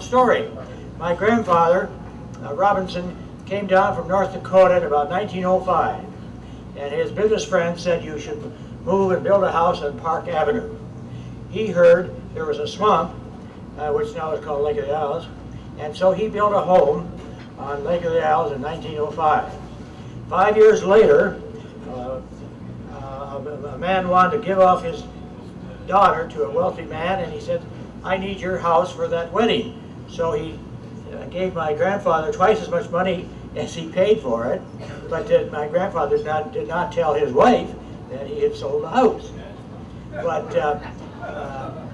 Story. My grandfather, Robinson, came down from North Dakota in about 1905, and his business friend said you should move and build a house on Park Avenue. He heard there was a swamp, which now is called Lake of the Isles, and so he built a home on Lake of the Isles in 1905. 5 years later, a man wanted to give off his daughter to a wealthy man, and he said, "I need your house for that wedding." So he gave my grandfather twice as much money as he paid for it, but my grandfather did not tell his wife that he had sold the house. But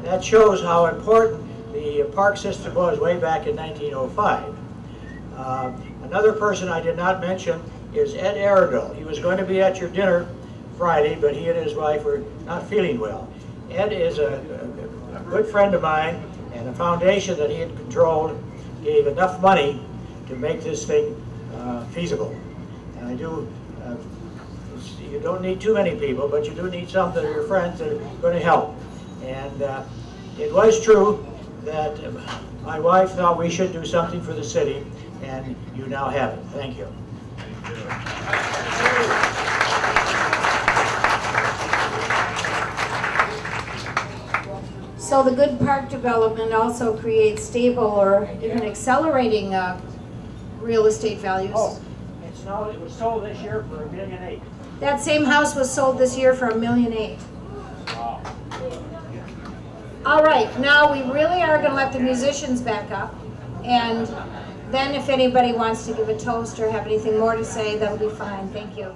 that shows how important the park system was way back in 1905. Another person I did not mention is Ed Aradol. He was going to be at your dinner Friday, but he and his wife were not feeling well. Ed is a good friend of mine, and the foundation that he had controlled gave enough money to make this thing feasible. And you don't need too many people, but you do need some that are your friends that are going to help. And it was true that my wife thought we should do something for the city, and you now have it. Thank you. So the good park development also creates stable or even accelerating real estate values. Oh, it was sold this year for $1.8 million. That same house was sold this year for $1.8 million. Wow. All right, now we really are going to let the musicians back up, and then if anybody wants to give a toast or have anything more to say, that'll be fine. Thank you.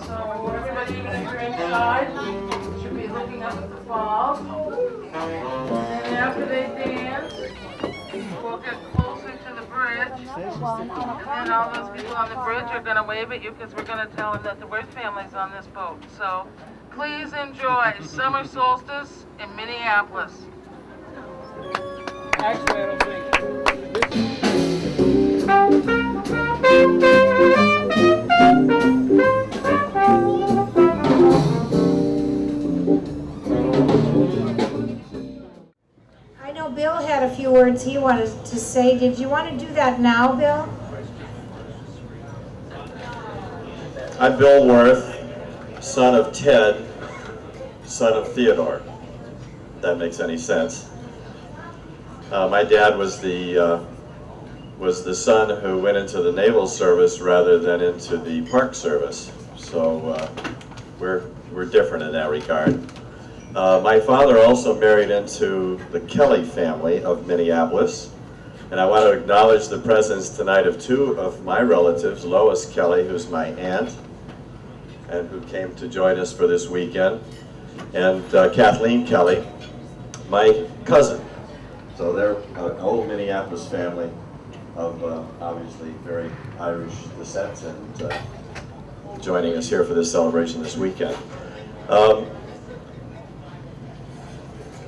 So everybody, even if you're inside, should be looking up at the falls. And then after they dance, we'll get closer to the bridge. And all those people on the bridge are going to wave at you because we're going to tell them that the Wirth family's on this boat. So please enjoy summer solstice in Minneapolis. Actually, I don't think. I know Bill had a few words he wanted to say. Did you want to do that now, Bill? I'm Bill Wirth, son of Ted, son of Theodore. If that makes any sense. My dad was the son who went into the naval service rather than into the park service. So we're different in that regard. My father also married into the Kelly family of Minneapolis. And I want to acknowledge the presence tonight of two of my relatives, Lois Kelly, who's my aunt, and who came to join us for this weekend, and Kathleen Kelly, my cousin. So they're an old Minneapolis family of obviously very Irish descent, and joining us here for this celebration this weekend.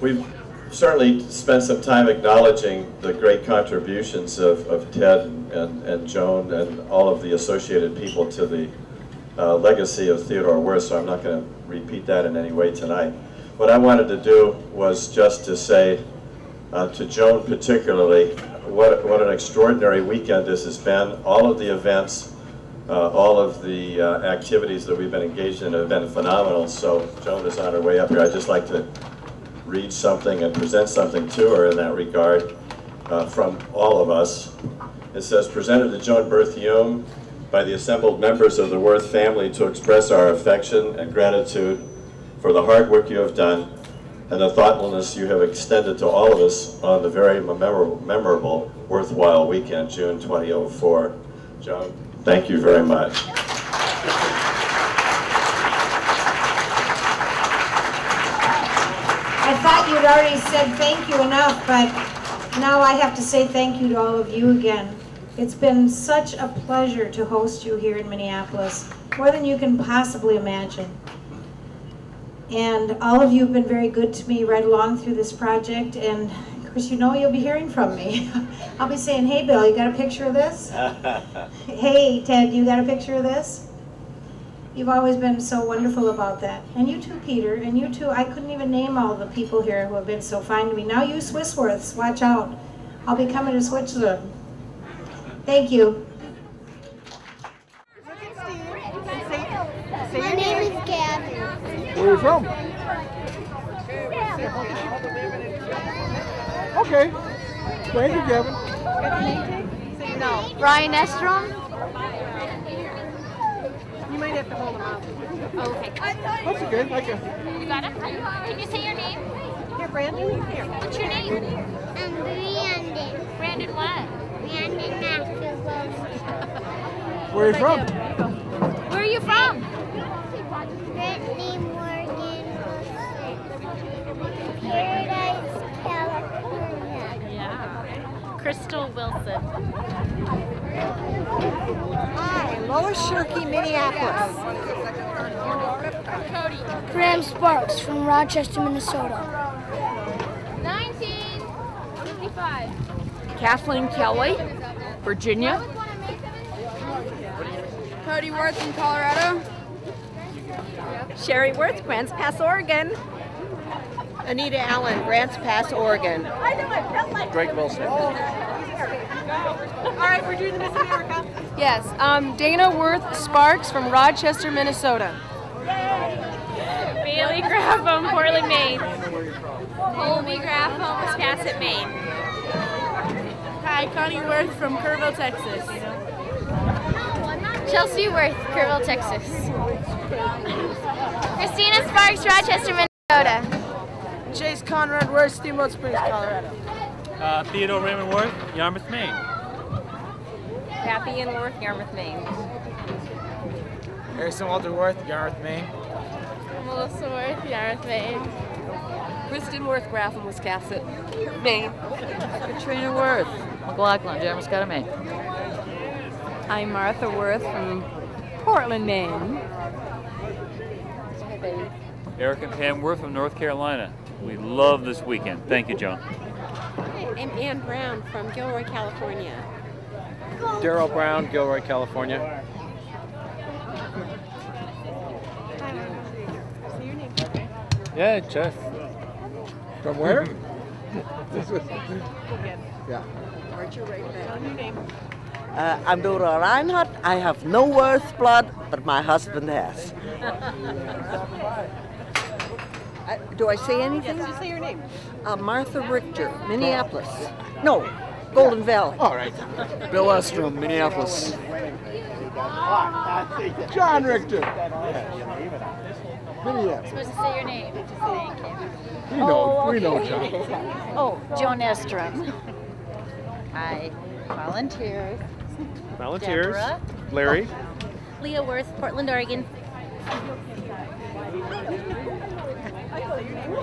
We've certainly spent some time acknowledging the great contributions of Ted and Joan and all of the associated people to the legacy of Theodore Wirth, so I'm not going to repeat that in any way tonight. What I wanted to do was just to say to Joan particularly, what an extraordinary weekend this has been. All of the events, all of the activities that we've been engaged in have been phenomenal, so Joan is on her way up here. I'd just like to read something and present something to her in that regard from all of us. It says, presented to Joan Berthiaume by the assembled members of the Wirth family to express our affection and gratitude for the hard work you have done and the thoughtfulness you have extended to all of us on the very memorable, worthwhile weekend, June 2004. Joan, thank you very much. I thought you'd already said thank you enough, but now I have to say thank you to all of you again. It's been such a pleasure to host you here in Minneapolis, more than you can possibly imagine. And all of you have been very good to me right along through this project, and of course you know you'll be hearing from me. I'll be saying, hey Bill, you got a picture of this? Hey Ted, you got a picture of this? You've always been so wonderful about that. And you too, Peter, and you too. I couldn't even name all the people here who have been so fine to me. Now you Swissworths, watch out. I'll be coming to Switzerland. Thank you. My name is Gavin. Where are you from? Okay. Thank you, Gavin. No. Brian Estrom. You might have to hold them out. Oh, okay. That's okay. You got it? Can you say your name? Here, Brandon. Here. What's your name? Brandon. Brandon what? Brandon Matthew Wilson. Where are you from? Where are you from? Brittany Morgan Wilson. Paradise, California. Yeah. Crystal Wilson. Hi, Lois Shirkey, Minneapolis. Cody. Graham Sparks from Rochester, Minnesota. 1955. Kathleen Kelly, Virginia. Cody Wirth from Colorado. Sherry Wirth, Grants Pass, Oregon. Anita Allen, Grants Pass, Oregon. I know, I felt like Greg Wilson. All right, we're doing the Miss America. Yes, Dana Wirth Sparks from Rochester, Minnesota. Bailey Graffam, Portland, Maine. Colby Graffam, Wiscasset, Maine. Hi, Connie Wirth from Kerrville, Texas. Chelsea Wirth, Kerrville, Texas. Christina Sparks, Rochester, Minnesota. Chase Conrad Wirth, Steamboat Springs, Colorado. Theodore Raymond Wirth, Yarmouth, Maine. Kathy Ian Wirth, Yarmouth, Maine. Harrison Walter Wirth, Yarmouth, Maine. Melissa Wirth, Yarmouth, Maine. Kristen Worth, Grafham, Wisconsin, Maine. Katrina Worth, McLaughlin, Jamascata, Maine. I'm Martha Worth from Portland, Maine. Eric and Pam Worth from North Carolina. We love this weekend. Thank you, Joan. I'm Ann Brown from Gilroy, California. Daryl Brown, Gilroy, California. Yeah, Jeff. From where? Yeah. I'm Dora Reinhardt. I have no Worth blood, but my husband has. Do I say anything? Yes, just say your name. Martha Richter, Minneapolis. No, Golden Valley. All right. Bill Estrom, Minneapolis. John Richter. Minneapolis. Supposed to say your name. Thank you. We know John. Oh, Joan Estrom. Hi. Volunteers. Volunteers. Deborah. Larry. Leah Worth, Portland, Oregon.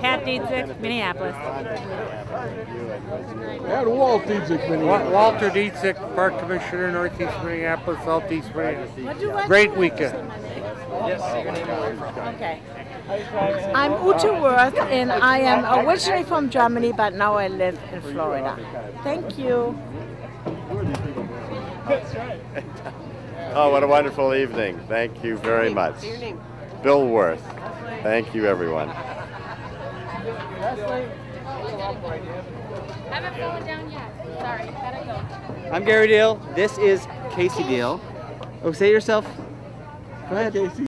Pat Dietzick, Minneapolis. And Walt Dietzick, Minneapolis. Walter Dietzick, Park Commissioner, Northeast Minneapolis, Southeast Minneapolis. Great weekend. Okay. I'm Ute Worth, and I am originally from Germany, but now I live in Florida. Thank you. Oh, what a wonderful evening. Thank you very much. Say your name. Bill Worth. Thank you, everyone. Haven't fallen down yet. Sorry, gotta go. I'm Gary Deal. This is Casey Deal. Oh, say it yourself. Go ahead. Casey.